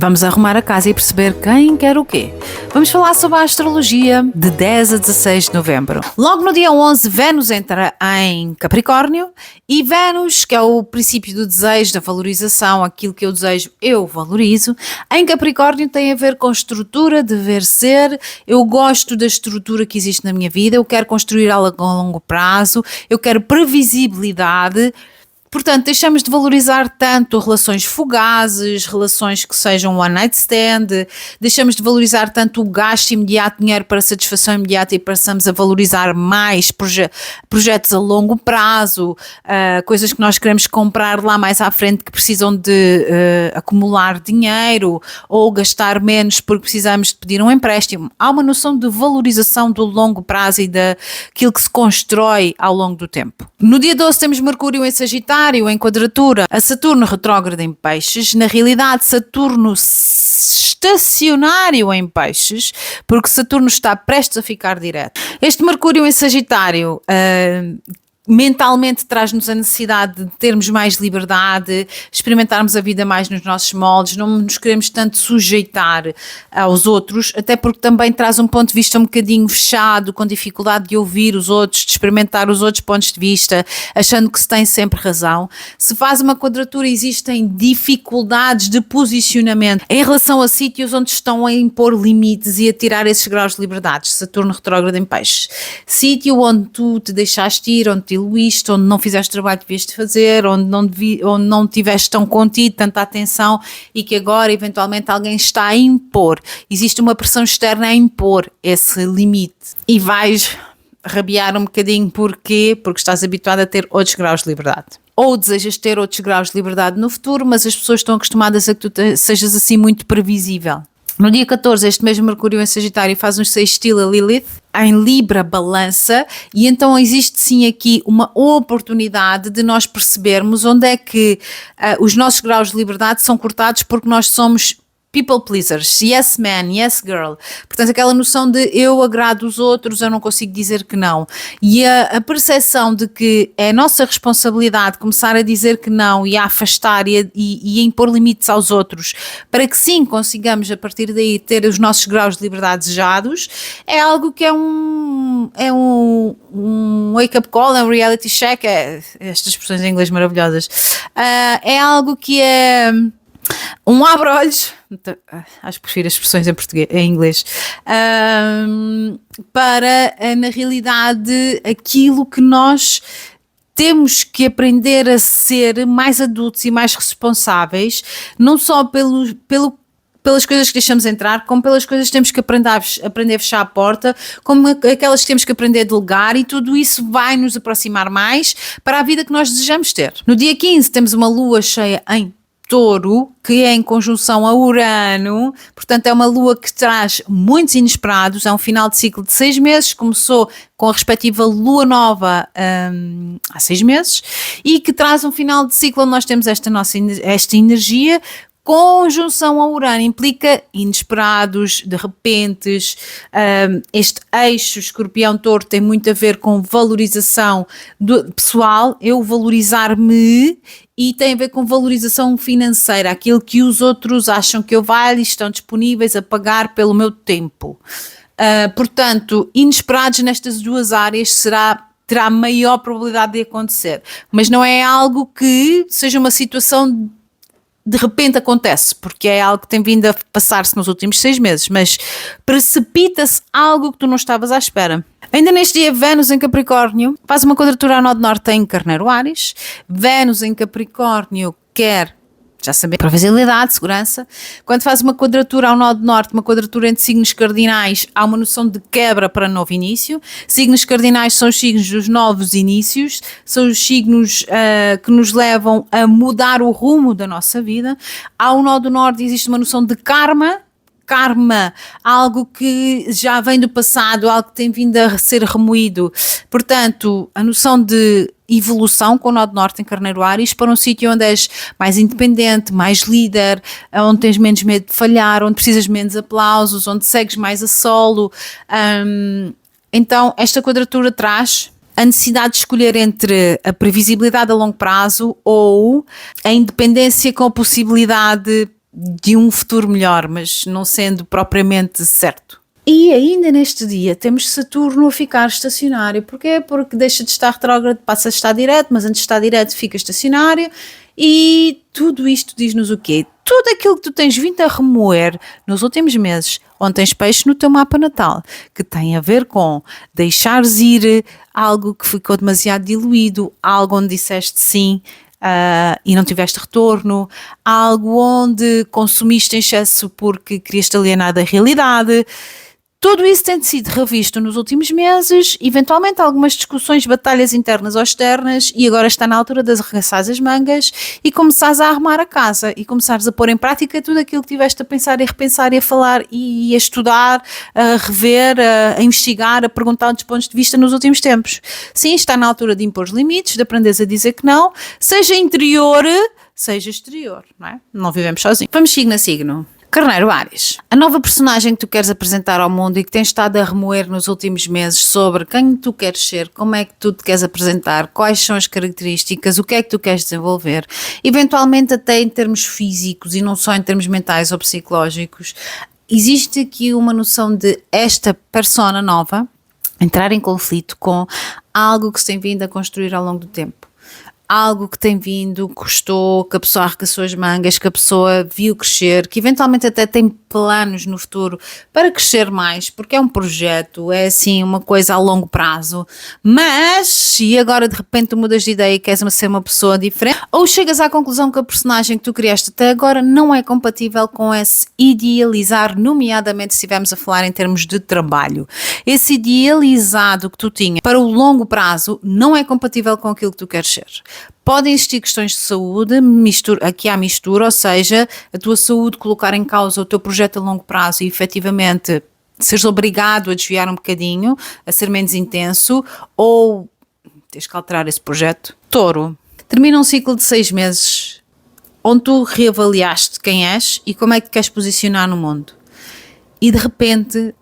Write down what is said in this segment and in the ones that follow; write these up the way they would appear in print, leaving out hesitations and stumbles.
Vamos arrumar a casa e perceber quem quer o quê. Vamos falar sobre a astrologia de 10 a 16 de novembro. Logo no dia 11, Vênus entra em Capricórnio e Vênus, que é o princípio do desejo, da valorização, aquilo que eu desejo, eu valorizo. Em Capricórnio tem a ver com estrutura, dever ser. Eu gosto da estrutura que existe na minha vida, eu quero construir algo a longo prazo, eu quero previsibilidade. Portanto, deixamos de valorizar tanto relações fugazes, relações que sejam one night stand, deixamos de valorizar tanto o gasto imediato, dinheiro para satisfação imediata e passamos a valorizar mais projetos a longo prazo, coisas que nós queremos comprar lá mais à frente que precisam de acumular dinheiro ou gastar menos porque precisamos de pedir um empréstimo. Há uma noção de valorização do longo prazo e daquilo que se constrói ao longo do tempo. No dia 12 temos Mercúrio em Sagitário, em quadratura a Saturno retrógrado em Peixes. Na realidade, Saturno estacionário em Peixes, porque Saturno está prestes a ficar direto. Este Mercúrio em Sagitário mentalmente traz-nos a necessidade de termos mais liberdade, experimentarmos a vida mais nos nossos moldes, não nos queremos tanto sujeitar aos outros, até porque também traz um ponto de vista um bocadinho fechado, com dificuldade de ouvir os outros, de experimentar os outros pontos de vista, achando que se tem sempre razão. Se faz uma quadratura, existem dificuldades de posicionamento em relação a sítios onde estão a impor limites e a tirar esses graus de liberdade. Saturno retrógrado em Peixes. Sítio onde tu te deixaste ir, onde te iluíste, onde não fizeste o trabalho que devias de fazer, onde não tiveste tão contido, tanta atenção e que agora eventualmente alguém está a impor. Existe uma pressão externa a impor esse limite e vais rabiar um bocadinho. Porquê? Porque estás habituado a ter outros graus de liberdade. Ou desejas ter outros graus de liberdade no futuro, mas as pessoas estão acostumadas a que tu sejas assim muito previsível. No dia 14, este mesmo Mercúrio em Sagitário faz um sextil a Lilith, em Libra, Balança, e então existe sim aqui uma oportunidade de nós percebermos onde é que os nossos graus de liberdade são cortados porque nós somos people pleasers, yes man, yes girl. Portanto, aquela noção de eu agrado os outros, eu não consigo dizer que não. E a percepção de que é a nossa responsabilidade começar a dizer que não e a afastar e a impor limites aos outros para que sim consigamos a partir daí ter os nossos graus de liberdade desejados, é algo que é um wake-up call, é um reality check, estas expressões em inglês maravilhosas, é algo que é um abre-olhos, acho que prefiro as expressões em inglês, para, na realidade, aquilo que nós temos que aprender a ser mais adultos e mais responsáveis, não só pelas coisas que deixamos entrar, como pelas coisas que temos que aprender a fechar a porta, como aquelas que temos que aprender a delegar, e tudo isso vai nos aproximar mais para a vida que nós desejamos ter. No dia 15 temos uma lua cheia em Touro, que é em conjunção a Urano, portanto é uma lua que traz muitos inesperados, é um final de ciclo de 6 meses, começou com a respectiva lua nova há 6 meses, e que traz um final de ciclo onde nós temos esta energia. Conjunção a Urano implica inesperados, de repentes, este eixo Escorpião-Touro tem muito a ver com valorização pessoal, eu valorizar-me, e tem a ver com valorização financeira, aquilo que os outros acham que eu valho e estão disponíveis a pagar pelo meu tempo. Portanto, inesperados nestas duas áreas terá maior probabilidade de acontecer, mas não é algo que seja uma situação de repente acontece, porque é algo que tem vindo a passar-se nos últimos 6 meses, mas precipita-se algo que tu não estavas à espera. Ainda neste dia, Vênus em Capricórnio faz uma quadratura ao nó de norte em Carneiro Áries. Vênus em Capricórnio quer, já sabemos, previsibilidade, segurança. Quando faz uma quadratura ao nó de norte, uma quadratura entre signos cardinais, há uma noção de quebra para novo início. Signos cardinais são os signos dos novos inícios, são os signos que nos levam a mudar o rumo da nossa vida. Ao nó do norte existe uma noção de karma, algo que já vem do passado, algo que tem vindo a ser remoído. Portanto, a noção de evolução com o nó de norte em Carneiro Áries para um sítio onde és mais independente, mais líder, onde tens menos medo de falhar, onde precisas menos aplausos, onde segues mais a solo. Então, esta quadratura traz a necessidade de escolher entre a previsibilidade a longo prazo ou a independência com a possibilidade de um futuro melhor, mas não sendo propriamente certo. E ainda neste dia temos Saturno a ficar estacionário. Porquê? Porque deixa de estar retrógrado, passa a estar direto, mas antes de estar direto fica estacionário. E tudo isto diz-nos o quê? Tudo aquilo que tu tens vindo a remoer nos últimos meses, onde tens peixe no teu mapa natal, que tem a ver com deixares ir algo que ficou demasiado diluído, algo onde disseste sim, e não tiveste retorno, algo onde consumiste em excesso porque querias te alienar da realidade. Tudo isso tem sido revisto nos últimos meses, eventualmente algumas discussões, batalhas internas ou externas, e agora está na altura de arregaçares as mangas e começares a arrumar a casa e começares a pôr em prática tudo aquilo que tiveste a pensar e a repensar e a falar e a estudar, a rever, a investigar, a perguntar dos pontos de vista nos últimos tempos. Sim, está na altura de impor os limites, de aprenderes a dizer que não, seja interior, seja exterior, não é? Não vivemos sozinhos. Vamos signo a signo. Carneiro, Áries, a nova personagem que tu queres apresentar ao mundo e que tens estado a remoer nos últimos meses sobre quem tu queres ser, como é que tu te queres apresentar, quais são as características, o que é que tu queres desenvolver, eventualmente até em termos físicos e não só em termos mentais ou psicológicos, existe aqui uma noção de esta persona nova entrar em conflito com algo que se tem vindo a construir ao longo do tempo. Algo que tem vindo, custou, que a pessoa arregaçou as mangas, que a pessoa viu crescer, que eventualmente até tem planos no futuro para crescer mais, porque é um projeto, é assim uma coisa a longo prazo, mas se agora de repente tu mudas de ideia e queres ser uma pessoa diferente, ou chegas à conclusão que a personagem que tu criaste até agora não é compatível com esse idealizar, nomeadamente se estivermos a falar em termos de trabalho. Esse idealizado que tu tinhas para o longo prazo não é compatível com aquilo que tu queres ser. Podem existir questões de saúde, aqui há mistura, ou seja, a tua saúde colocar em causa o teu projeto a longo prazo e efetivamente seres obrigado a desviar um bocadinho, a ser menos intenso, ou tens que alterar esse projeto. Touro, termina um ciclo de 6 meses onde tu reavaliaste quem és e como é que te queres posicionar no mundo. E de repente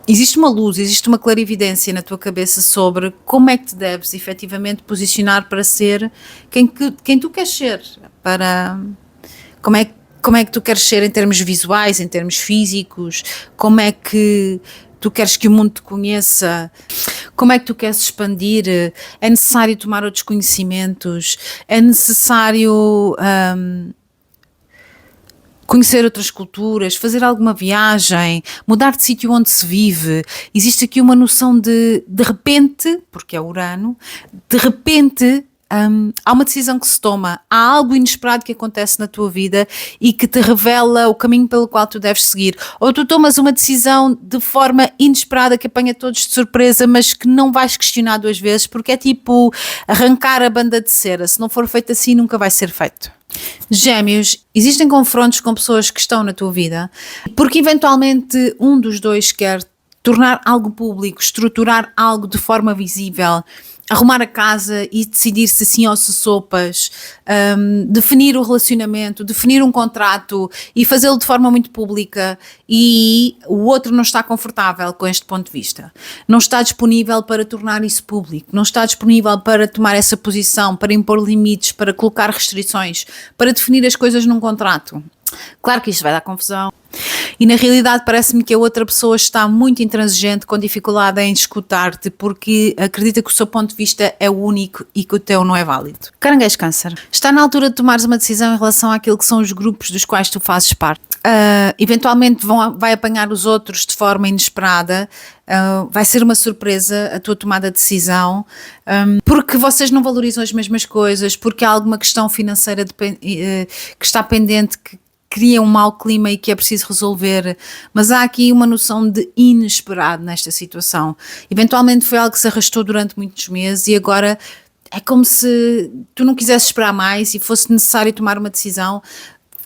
existe uma luz, existe uma clarividência na tua cabeça sobre como é que te deves efetivamente posicionar para ser quem tu queres ser, para como é que tu queres ser em termos visuais, em termos físicos, como é que tu queres que o mundo te conheça, como é que tu queres expandir, é necessário tomar outros conhecimentos, é necessário conhecer outras culturas, fazer alguma viagem, mudar de sítio onde se vive. Existe aqui uma noção de repente, porque é Urano, de repente há uma decisão que se toma, há algo inesperado que acontece na tua vida e que te revela o caminho pelo qual tu deves seguir. Ou tu tomas uma decisão de forma inesperada que apanha todos de surpresa, mas que não vais questionar 2 vezes, porque é tipo arrancar a banda de cera. Se não for feito assim, nunca vai ser feito. Gêmeos, existem confrontos com pessoas que estão na tua vida, porque eventualmente um dos dois quer tornar algo público, estruturar algo de forma visível, arrumar a casa e decidir se sim ou se sopas, definir o relacionamento, definir um contrato e fazê-lo de forma muito pública, e o outro não está confortável com este ponto de vista, não está disponível para tornar isso público, não está disponível para tomar essa posição, para impor limites, para colocar restrições, para definir as coisas num contrato. Claro que isto vai dar confusão. E na realidade parece-me que a outra pessoa está muito intransigente, com dificuldade em escutar-te, porque acredita que o seu ponto de vista é o único e que o teu não é válido. Caranguejo, Câncer, está na altura de tomares uma decisão em relação àquilo que são os grupos dos quais tu fazes parte. Eventualmente vai apanhar os outros de forma inesperada, vai ser uma surpresa a tua tomada de decisão, porque vocês não valorizam as mesmas coisas, porque há alguma questão financeira que está pendente, que cria um mau clima e que é preciso resolver, mas há aqui uma noção de inesperado nesta situação. Eventualmente foi algo que se arrastou durante muitos meses e agora é como se tu não quisesses esperar mais e fosse necessário tomar uma decisão,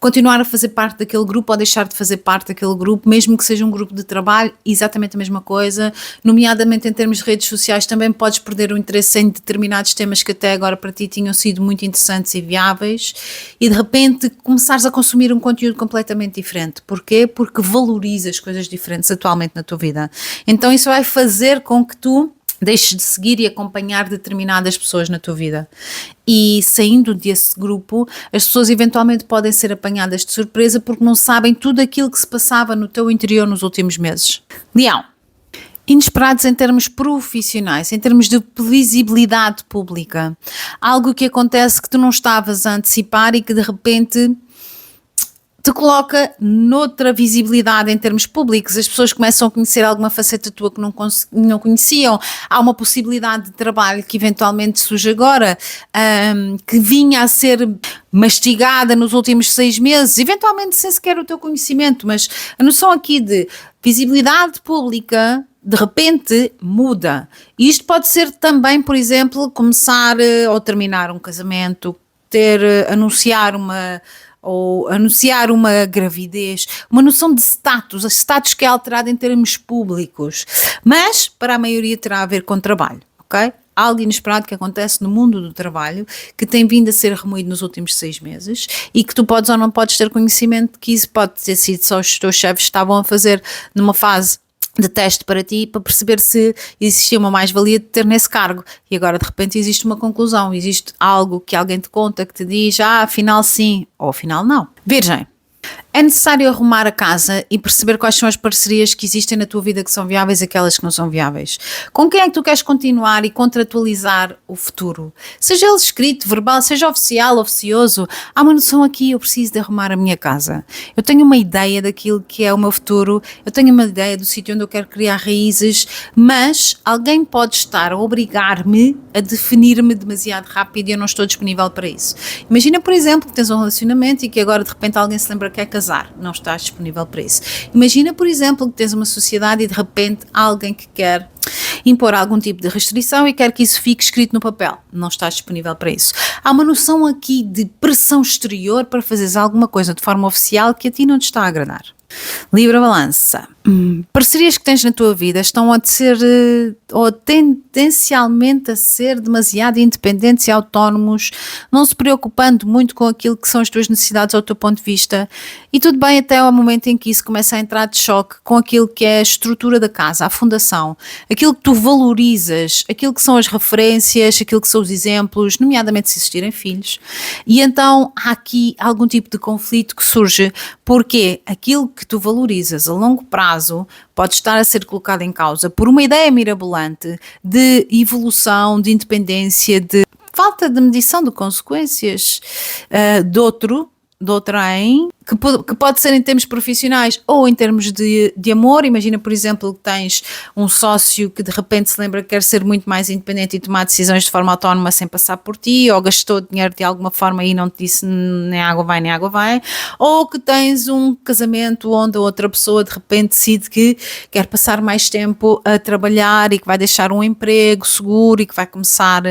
continuar a fazer parte daquele grupo ou deixar de fazer parte daquele grupo, mesmo que seja um grupo de trabalho, exatamente a mesma coisa, nomeadamente em termos de redes sociais também podes perder o interesse em determinados temas que até agora para ti tinham sido muito interessantes e viáveis e de repente começares a consumir um conteúdo completamente diferente. Porquê? Porque valorizas coisas diferentes atualmente na tua vida. Então isso vai fazer com que tu deixes de seguir e acompanhar determinadas pessoas na tua vida. E saindo desse grupo, as pessoas eventualmente podem ser apanhadas de surpresa porque não sabem tudo aquilo que se passava no teu interior nos últimos meses. Leão. Inesperados em termos profissionais, em termos de visibilidade pública. Algo que acontece que tu não estavas a antecipar e que de repente te coloca noutra visibilidade em termos públicos. As pessoas começam a conhecer alguma faceta tua que não conheciam. Há uma possibilidade de trabalho que eventualmente surge agora, que vinha a ser mastigada nos últimos 6 meses, eventualmente sem sequer o teu conhecimento, mas a noção aqui de visibilidade pública de repente muda. E isto pode ser também, por exemplo, começar ou terminar um casamento, anunciar uma gravidez, uma noção de status que é alterado em termos públicos, mas para a maioria terá a ver com trabalho, ok? Algo inesperado que acontece no mundo do trabalho, que tem vindo a ser remoído nos últimos 6 meses e que tu podes ou não podes ter conhecimento que isso pode ter sido só os teus chefes estavam a fazer numa fase de teste para ti, para perceber se existia uma mais-valia de ter nesse cargo. E agora, de repente, existe uma conclusão, existe algo que alguém te conta, que te diz, afinal sim, ou afinal não. Virgem. É necessário arrumar a casa e perceber quais são as parcerias que existem na tua vida que são viáveis e aquelas que não são viáveis. Com quem é que tu queres continuar e contratualizar o futuro? Seja ele escrito, verbal, seja oficial, oficioso, há uma noção aqui, eu preciso de arrumar a minha casa. Eu tenho uma ideia daquilo que é o meu futuro, eu tenho uma ideia do sítio onde eu quero criar raízes, mas alguém pode estar a obrigar-me a definir-me demasiado rápido e eu não estou disponível para isso. Imagina, por exemplo, que tens um relacionamento e que agora de repente alguém se lembra que é casar, não estás disponível para isso. Imagina, por exemplo, que tens uma sociedade e de repente há alguém que quer impor algum tipo de restrição e quer que isso fique escrito no papel, não estás disponível para isso. Há uma noção aqui de pressão exterior para fazeres alguma coisa de forma oficial que a ti não te está a agradar. Libra Balança. Parcerias que tens na tua vida estão a ser ou tendencialmente a ser demasiado independentes e autónomos, não se preocupando muito com aquilo que são as tuas necessidades ou o teu ponto de vista, e tudo bem até ao momento em que isso começa a entrar de choque com aquilo que é a estrutura da casa, a fundação, aquilo que tu valorizas, aquilo que são as referências, aquilo que são os exemplos, nomeadamente se existirem filhos, e então há aqui algum tipo de conflito que surge, porque aquilo que tu valorizas a longo prazo pode estar a ser colocado em causa por uma ideia mirabolante de evolução, de independência, de falta de medição de consequências de outrem, que pode ser em termos profissionais ou em termos de amor. Imagina, por exemplo, que tens um sócio que de repente se lembra que quer ser muito mais independente e tomar decisões de forma autónoma sem passar por ti, ou gastou dinheiro de alguma forma e não te disse nem água vai, nem água vai, ou que tens um casamento onde a outra pessoa de repente decide que quer passar mais tempo a trabalhar e que vai deixar um emprego seguro e que vai começar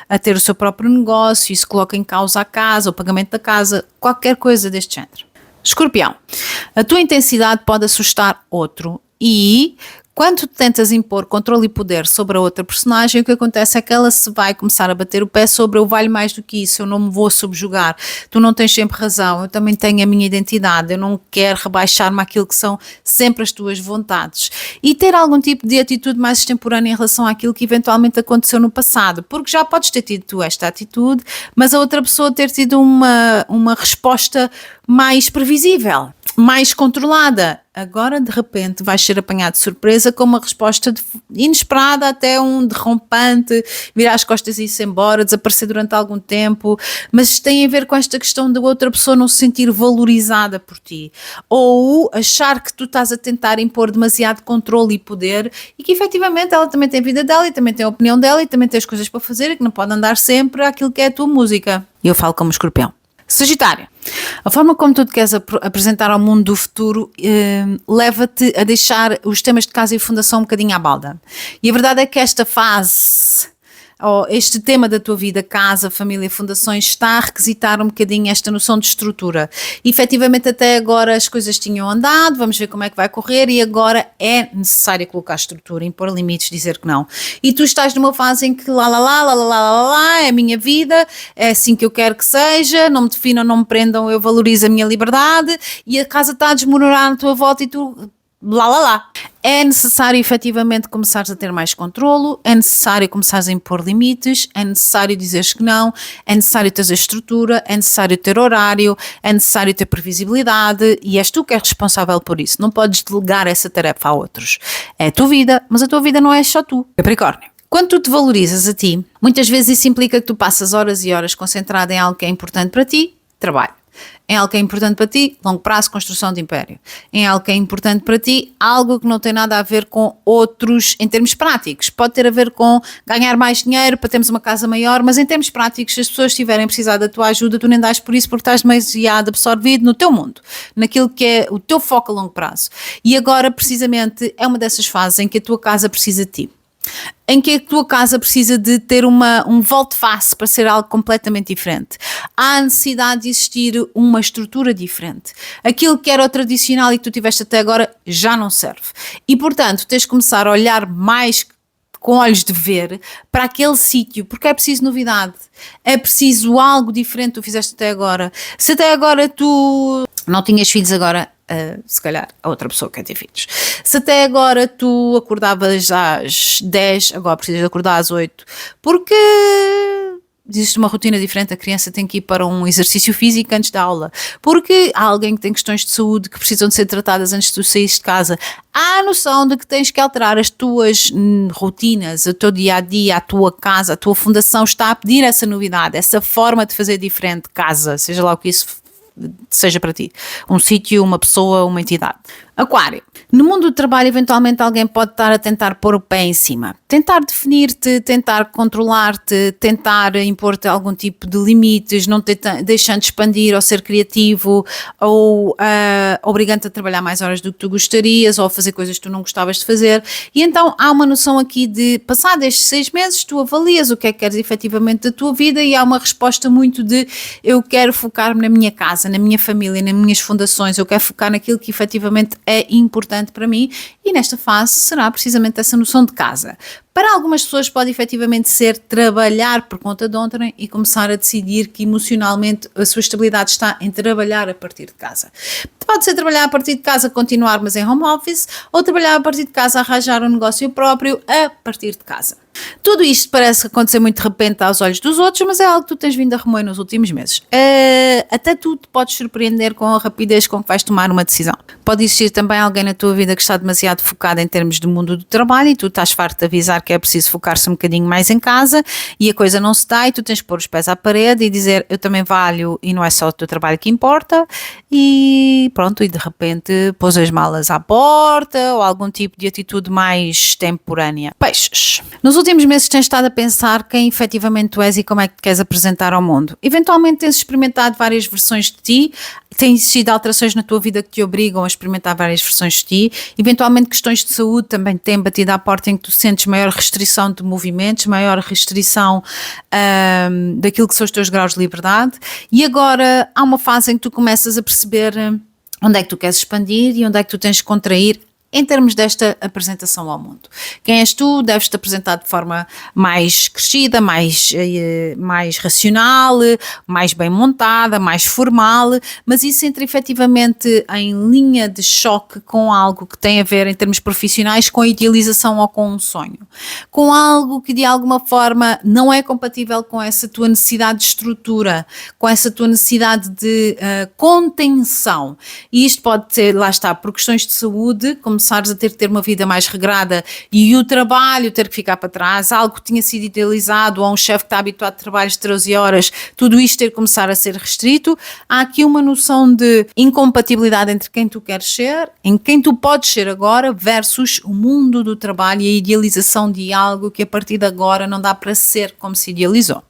a ter o seu próprio negócio, e isso coloca em causa a casa, o pagamento da casa, qualquer coisa deste género. Escorpião, a tua intensidade pode assustar outro e quando tentas impor controle e poder sobre a outra personagem, o que acontece é que ela se vai começar a bater o pé sobre eu valho mais do que isso, eu não me vou subjugar, tu não tens sempre razão, eu também tenho a minha identidade, eu não quero rebaixar-me àquilo que são sempre as tuas vontades. E ter algum tipo de atitude mais extemporânea em relação àquilo que eventualmente aconteceu no passado, porque já podes ter tido tu esta atitude, mas a outra pessoa ter tido uma resposta mais previsível, mais controlada. Agora de repente vais ser apanhado de surpresa com uma resposta inesperada, até um derrompante, virar as costas e ir-se embora, desaparecer durante algum tempo, mas tem a ver com esta questão da outra pessoa não se sentir valorizada por ti, ou achar que tu estás a tentar impor demasiado controle e poder e que efetivamente ela também tem a vida dela e também tem a opinião dela e também tem as coisas para fazer e que não pode andar sempre àquilo que é a tua música. E eu falo como escorpião. Sagitário, a forma como tu te queres apresentar ao mundo do futuro leva-te a deixar os temas de casa e fundação um bocadinho à balda. E a verdade é que esta fase, ou este tema da tua vida, casa, família, fundações, está a requisitar um bocadinho esta noção de estrutura. E, efetivamente até agora as coisas tinham andado, vamos ver como é que vai correr e agora é necessário colocar estrutura, impor limites, dizer que não. E tu estás numa fase em que é a minha vida, é assim que eu quero que seja, não me definam, não me prendam, eu valorizo a minha liberdade e a casa está a desmoronar à tua volta e tu lá, lá, lá. É necessário efetivamente começares a ter mais controlo, é necessário começares a impor limites, é necessário dizeres que não, é necessário ter estrutura, é necessário ter horário, é necessário ter previsibilidade e és tu que és responsável por isso. Não podes delegar essa tarefa a outros. É a tua vida, mas a tua vida não é só tu. Capricórnio. Quando tu te valorizas a ti, muitas vezes isso implica que tu passas horas e horas concentrado em algo que é importante para ti, trabalho. Em algo que é importante para ti, longo prazo, construção de império. Em algo que é importante para ti, algo que não tem nada a ver com outros em termos práticos. Pode ter a ver com ganhar mais dinheiro para termos uma casa maior, mas em termos práticos, se as pessoas estiverem a precisar da tua ajuda, tu nem dás por isso porque estás demasiado absorvido no teu mundo, naquilo que é o teu foco a longo prazo. E agora, precisamente, é uma dessas fases em que a tua casa precisa de ti. Em que a tua casa precisa de ter um volte-face para ser algo completamente diferente. Há a necessidade de existir uma estrutura diferente. Aquilo que era o tradicional e que tu tiveste até agora já não serve. E, portanto, tens de começar a olhar mais com olhos de ver para aquele sítio, porque é preciso novidade. É preciso algo diferente que tu fizeste até agora. Se até agora tu não tinhas filhos, agora se calhar a outra pessoa quer ter filhos. Se até agora tu acordavas às 10, agora precisas de acordar às 8, porque existe uma rotina diferente, a criança tem que ir para um exercício físico antes da aula, porque há alguém que tem questões de saúde que precisam de ser tratadas antes de tu saíres de casa. Há a noção de que tens que alterar as tuas rotinas, o teu dia-a-dia, a tua casa, a tua fundação está a pedir essa novidade, essa forma de fazer diferente, casa, seja lá o que isso seja para ti, um sítio, uma pessoa, uma entidade. Aquário, no mundo do trabalho eventualmente alguém pode estar a tentar pôr o pé em cima, tentar definir-te, tentar controlar-te, tentar impor-te algum tipo de limites, não te deixando de expandir ou ser criativo ou obrigando-te a trabalhar mais horas do que tu gostarias ou a fazer coisas que tu não gostavas de fazer. E então há uma noção aqui de, passado estes 6 meses, tu avalias o que é que queres efetivamente da tua vida e há uma resposta muito de eu quero focar-me na minha casa, na minha família, nas minhas fundações, eu quero focar naquilo que efetivamente é importante para mim e nesta fase será precisamente essa noção de casa. Para algumas pessoas pode efetivamente ser trabalhar por conta de ontem e começar a decidir que emocionalmente a sua estabilidade está em trabalhar a partir de casa. Pode ser trabalhar a partir de casa, continuar mas em home office, ou trabalhar a partir de casa, arranjar um negócio próprio a partir de casa. Tudo isto parece acontecer muito de repente aos olhos dos outros, mas é algo que tu tens vindo a remoer nos últimos meses. Até tu te podes surpreender com a rapidez com que vais tomar uma decisão. Pode existir também alguém na tua vida que está demasiado focado em termos do mundo do trabalho e tu estás farto de avisar que é preciso focar-se um bocadinho mais em casa e a coisa não se dá e tu tens que pôr os pés à parede e dizer eu também valho e não é só o teu trabalho que importa e pronto, e de repente pôs as malas à porta ou algum tipo de atitude mais temporânea. Peixes. Nos últimos meses tens estado a pensar quem efetivamente tu és e como é que te queres apresentar ao mundo. Eventualmente tens experimentado várias versões de ti, têm existido alterações na tua vida que te obrigam a experimentar várias versões de ti, eventualmente questões de saúde também têm batido à porta em que tu sentes maior restrição de movimentos, maior restrição daquilo que são os teus graus de liberdade e agora há uma fase em que tu começas a perceber onde é que tu queres expandir e onde é que tu tens de contrair em termos desta apresentação ao mundo. Quem és tu, deves-te apresentar de forma mais crescida, mais racional, mais bem montada, mais formal, mas isso entra efetivamente em linha de choque com algo que tem a ver em termos profissionais com a idealização ou com um sonho. Com algo que de alguma forma não é compatível com essa tua necessidade de estrutura, com essa tua necessidade de contenção. E isto pode ser, lá está, por questões de saúde, começares a ter uma vida mais regrada e o trabalho ter que ficar para trás, algo que tinha sido idealizado ou um chefe que está habituado a trabalhos de 13 horas, tudo isto ter que começar a ser restrito. Há aqui uma noção de incompatibilidade entre quem tu queres ser, em quem tu podes ser agora versus o mundo do trabalho e a idealização de algo que a partir de agora não dá para ser como se idealizou.